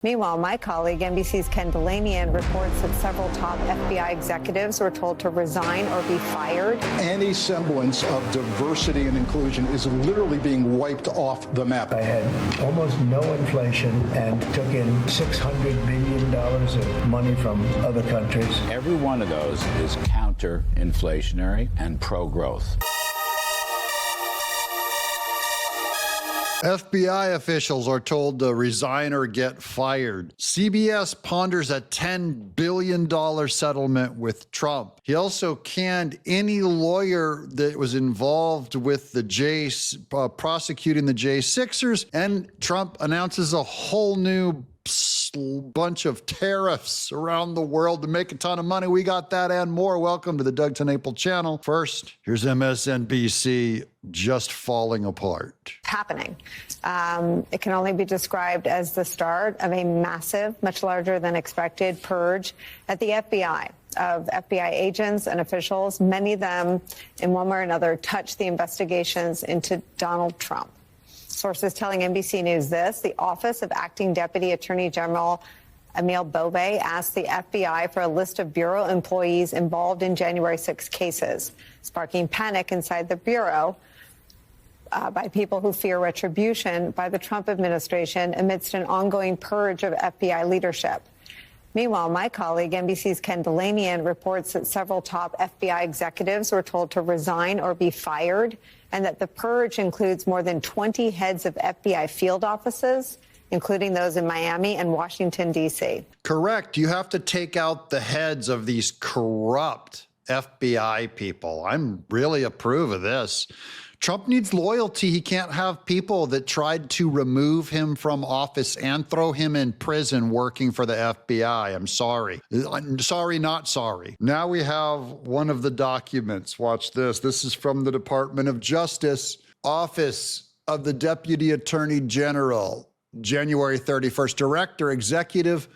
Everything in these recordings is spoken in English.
Meanwhile, my colleague, NBC's Ken Delanian, reports that several top FBI executives were told to resign or be fired. Any semblance of diversity and inclusion is literally being wiped off the map. I had almost no inflation and took in $600 billion of money from other countries. Every one of those is counter-inflationary and pro-growth. FBI officials are told to resign or get fired. CBS ponders a $10 billion settlement with Trump. He also canned any lawyer that was involved with the prosecuting the J6ers, and Trump announces a whole new bunch of tariffs around the world to make a ton of money. We got that and more. Welcome to the Doug TenNapel channel. First, here's MSNBC just falling apart. Happening. It can only be described as the start of a massive, much larger than expected purge at the FBI of FBI agents and officials. Many of them, in one way or another, touched the investigations into Donald Trump. Sources telling NBC News this: the Office of Acting Deputy Attorney General Emil Bove asked the FBI for a list of Bureau employees involved in January 6 cases, sparking panic inside the Bureau by people who fear retribution by the Trump administration amidst an ongoing purge of FBI leadership. Meanwhile, my colleague, NBC's Ken Delanian, reports that several top FBI executives were told to resign or be fired, and that the purge includes more than 20 heads of FBI field offices, including those in Miami and Washington, D.C. Correct. You have to take out the heads of these corrupt FBI people. I'm really approve of this. Trump needs loyalty. He can't have people that tried to remove him from office and throw him in prison working for the FBI. I'm sorry. I'm sorry, not sorry. Now we have one of the documents. Watch this. This is from the Department of Justice, Office of the Deputy Attorney General, January 31st, Director, Executive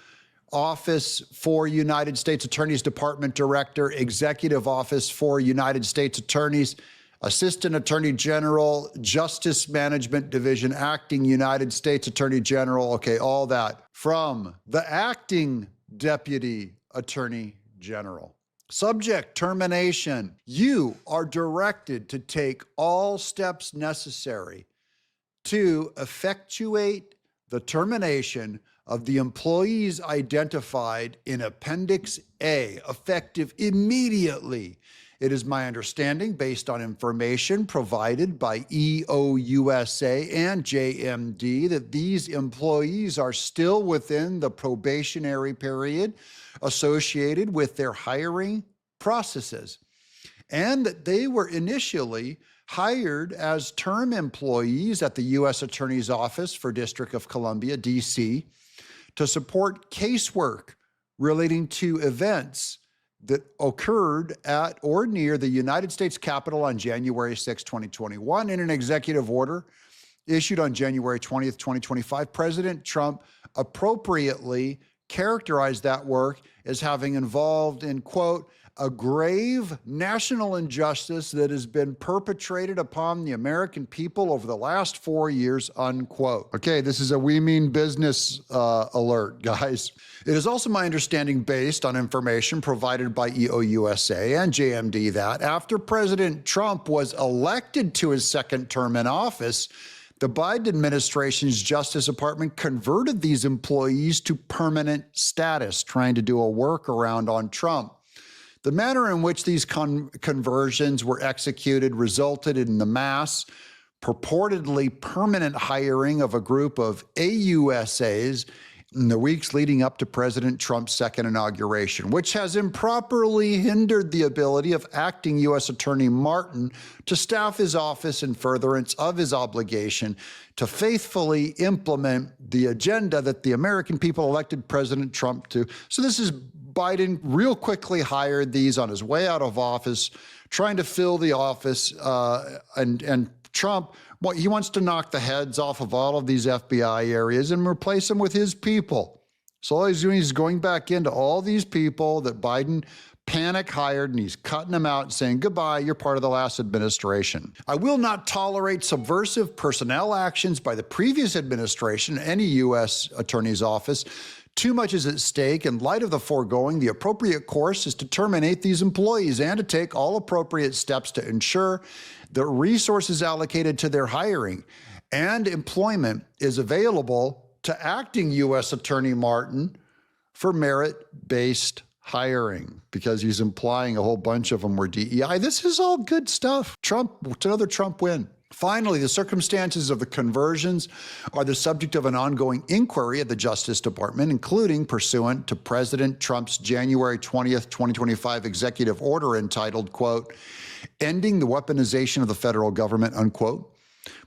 Office for United States Attorneys Department Director, Executive Office for United States Attorneys, Assistant Attorney General, Justice Management Division, Acting United States Attorney General. Okay, all that from the Acting Deputy Attorney General. Subject: termination. You are directed to take all steps necessary to effectuate the termination of the employees identified in Appendix A, effective immediately. It is my understanding, based on information provided by EOUSA and JMD, that these employees are still within the probationary period associated with their hiring processes, and that they were initially hired as term employees at the U.S. Attorney's Office for District of Columbia, D.C., to support casework relating to events that occurred at or near the United States Capitol on January 6, 2021. In an executive order issued on January 20th, 2025, President Trump appropriately characterized that work as having involved in, quote, a grave national injustice that has been perpetrated upon the American people over the last 4 years, unquote. Okay, this is a We Mean Business alert, guys. It is also my understanding, based on information provided by EOUSA and JMD, that after President Trump was elected to his second term in office, the Biden administration's Justice Department converted these employees to permanent status, trying to do a workaround on Trump. The manner in which these conversions were executed resulted in the mass, purportedly permanent hiring of a group of AUSAs in the weeks leading up to President Trump's second inauguration, which has improperly hindered the ability of acting U.S. Attorney Martin to staff his office in furtherance of his obligation to faithfully implement the agenda that the American people elected President Trump to. So this is Biden real quickly hired these on his way out of office, trying to fill the office, and Trump, well, he wants to knock the heads off of all of these FBI areas and replace them with his people. So all he's doing is going back into all these people that Biden panic hired, and he's cutting them out and saying, goodbye, you're part of the last administration. I will not tolerate subversive personnel actions by the previous administration, any U.S. attorney's office. Too much is at stake. In light of the foregoing, the appropriate course is to terminate these employees and to take all appropriate steps to ensure that resources allocated to their hiring and employment is available to acting U.S. Attorney Martin for merit-based hiring, because he's implying a whole bunch of them were DEI. This is all good stuff. Trump, it's another Trump win. Finally, the circumstances of the conversions are the subject of an ongoing inquiry at the Justice Department, including pursuant to President Trump's January 20th, 2025 executive order entitled, quote, ending the weaponization of the federal government, unquote.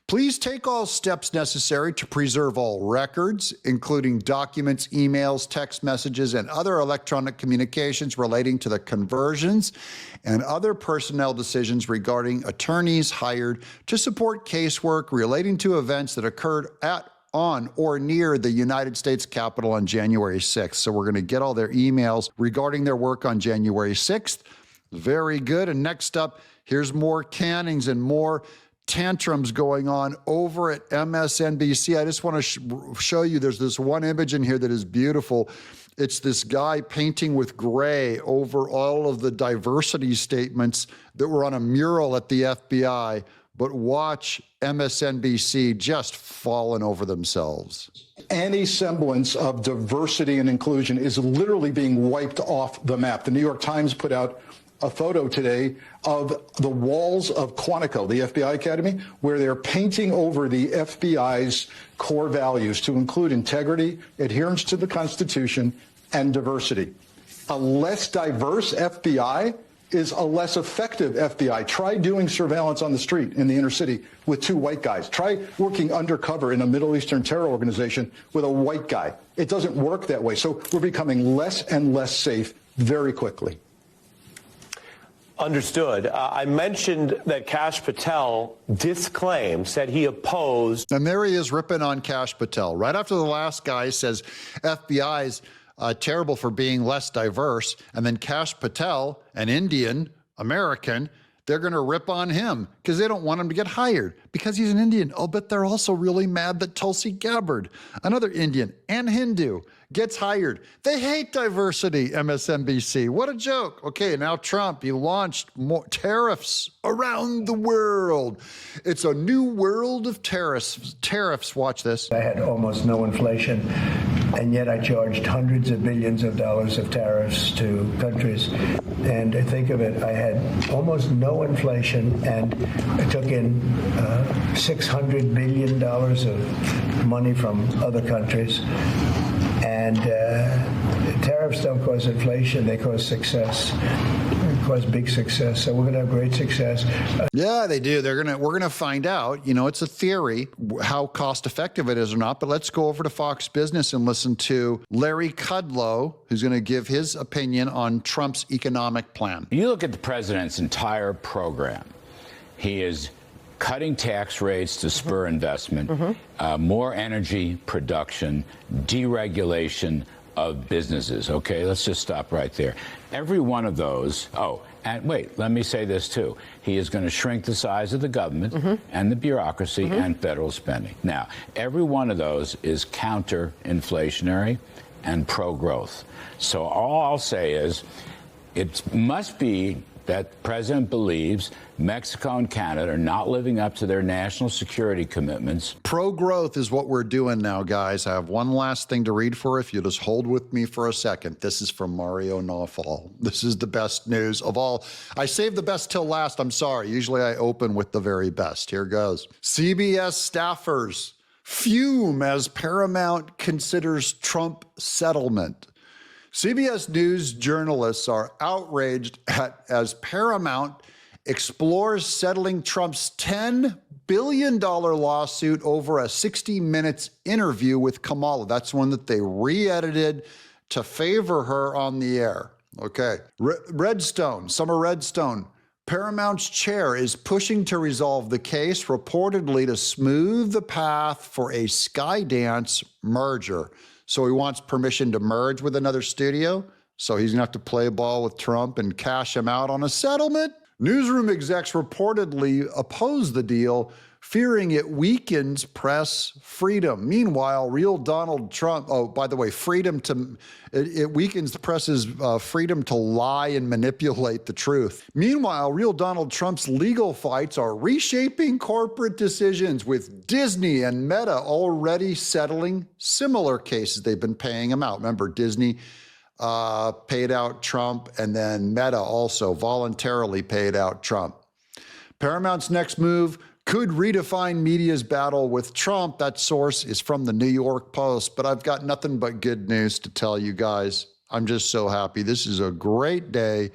Please take all steps necessary to preserve all records, including documents, emails, text messages, and other electronic communications relating to the conversions and other personnel decisions regarding attorneys hired to support casework relating to events that occurred at, on, or near the United States Capitol on January 6th. So we're going to get all their emails regarding their work on January 6th. Very good. And next up, here's more cannings and more tantrums going on over at MSNBC. I just want to show you, there's this one image in here that is beautiful. It's this guy painting with gray over all of the diversity statements that were on a mural at the FBI. But watch MSNBC just falling over themselves. Any semblance of diversity and inclusion is literally being wiped off the map. The New York Times put out a photo today of the walls of Quantico, the FBI Academy, where they're painting over the FBI's core values to include integrity, adherence to the Constitution, and diversity. A less diverse FBI is a less effective FBI. Try doing surveillance on the street in the inner city with two white guys. Try working undercover in a Middle Eastern terror organization with a white guy. It doesn't work that way. So we're becoming less and less safe very quickly. Understood. I mentioned that Kash Patel disclaimed, said he opposed. And there he is ripping on Kash Patel. Right after the last guy says FBI's terrible for being less diverse. And then Kash Patel, an Indian American, they're going to rip on him because they don't want him to get hired because he's an Indian. Oh, but they're also really mad that Tulsi Gabbard, another Indian and Hindu, gets hired. They hate diversity, MSNBC. What a joke. Okay, now Trump, he launched more tariffs around the world. It's a new world of tariffs. Watch this. I had almost no inflation, and yet I charged hundreds of billions of dollars of tariffs to countries. And think of it, I had almost no inflation, and I took in $600 billion of money from other countries. And tariffs don't cause inflation, they cause success. Cause big success. So we're going to have great success. Yeah, they do. We're going to find out. You know, it's a theory how cost effective it is or not. But let's go over to Fox Business and listen to Larry Kudlow, who's going to give his opinion on Trump's economic plan. You look at the president's entire program. He is cutting tax rates to spur investment, more energy production, deregulation of businesses. Okay, let's just stop right there. Every one of those, and wait, let me say this too. He is going to shrink the size of the government and the bureaucracy and federal spending. Now, every one of those is counter-inflationary and pro-growth. So all I'll say is it must be that the president believes Mexico and Canada are not living up to their national security commitments. Pro-growth is what we're doing now, guys. I have one last thing to read for if you just hold with me for a second. This is from Mario Nawfal. This is the best news of all. I saved the best till last. I'm sorry. Usually I open with the very best. Here goes. CBS staffers fume as Paramount considers Trump settlement. CBS News journalists are outraged as Paramount explores settling Trump's $10 billion lawsuit over a 60 Minutes interview with Kamala. That's one that they re-edited to favor her on the air. Okay. Redstone, Summer Redstone. Paramount's chair is pushing to resolve the case, reportedly to smooth the path for a Skydance merger. So he wants permission to merge with another studio. So he's going to have to play ball with Trump and cash him out on a settlement. Newsroom execs reportedly oppose the deal, fearing it weakens press freedom. Meanwhile, real Donald Trump, oh, by the way, it weakens the press's freedom to lie and manipulate the truth. Meanwhile, real Donald Trump's legal fights are reshaping corporate decisions, with Disney and Meta already settling similar cases. They've been paying him out. Remember, Disney paid out Trump, and then Meta also voluntarily paid out Trump. Paramount's next move could redefine media's battle with Trump. That source is from the New York Post, but I've got nothing but good news to tell you guys. I'm just so happy. This is a great day,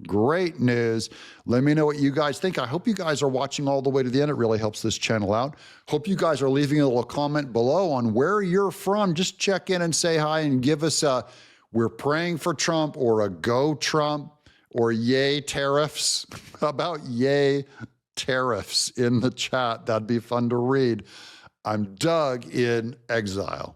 great news. Let me know what you guys think. I hope you guys are watching all the way to the end. It really helps this channel out. Hope you guys are leaving a little comment below on where you're from. Just check in and say hi and give us a "we're praying for Trump" or a "go Trump" or "yay tariffs." How about yay tariffs in the chat? That'd be fun to read. I'm Doug in exile.